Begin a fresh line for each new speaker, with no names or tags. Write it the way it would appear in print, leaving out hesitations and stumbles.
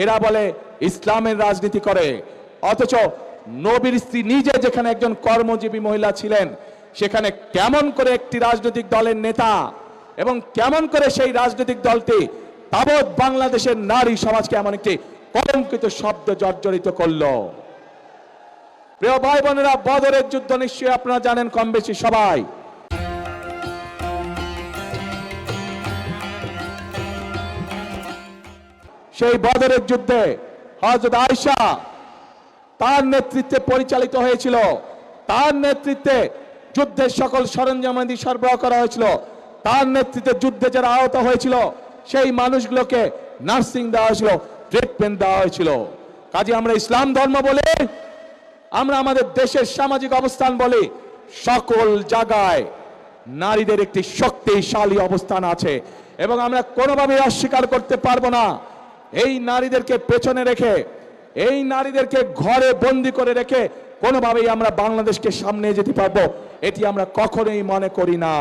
এরা বলে ইসলামের রাজনীতি করে, অথচ নবীর স্ত্রী নিজে যেখানে একজন কর্মজীবী মহিলা ছিলেন, সেখানে কেমন করে একটি রাজনৈতিক দলের নেতা এবং কেমন করে সেই রাজনৈতিক দলটি তাবৎ বাংলাদেশের নারী সমাজকে এমন একটি কলঙ্কিত শব্দ জর্জরিত করলো। প্রিয় ভাই বোনেরা, বদরের যুদ্ধ নিশ্চয়ই আপনারা জানেন কম বেশি সবাই। সেই বদরের যুদ্ধে হযরত আয়েশা তার নেতৃত্বে পরিচালিত হয়েছিল, তার নেতৃত্বে যুদ্ধের সকল সরঞ্জামাদি সরবরাহ করা হয়েছিল, তার নেতৃত্বে যুদ্ধে যারা আহত হয়েছিল সেই মানুষগুলোকে নার্সিং দেওয়া হয়েছিল, ট্রিটমেন্ট দেওয়া হয়েছিল। কাজে আমরা ইসলাম ধর্ম বলে, আমরা আমাদের দেশের সামাজিক অবস্থান বলি, সকল জায়গায় নারীদের একটি শক্তিশালী অবস্থান আছে এবং আমরা কোনোভাবেই অস্বীকার করতে পারবো না। এই নারীদেরকে পেছনে রেখে, এই নারীদেরকে ঘরে বন্দি করে রেখে কোনোভাবেই আমরা বাংলাদেশকে সামনে যেতে পারবো, এটি আমরা কখনোই মনে করি না।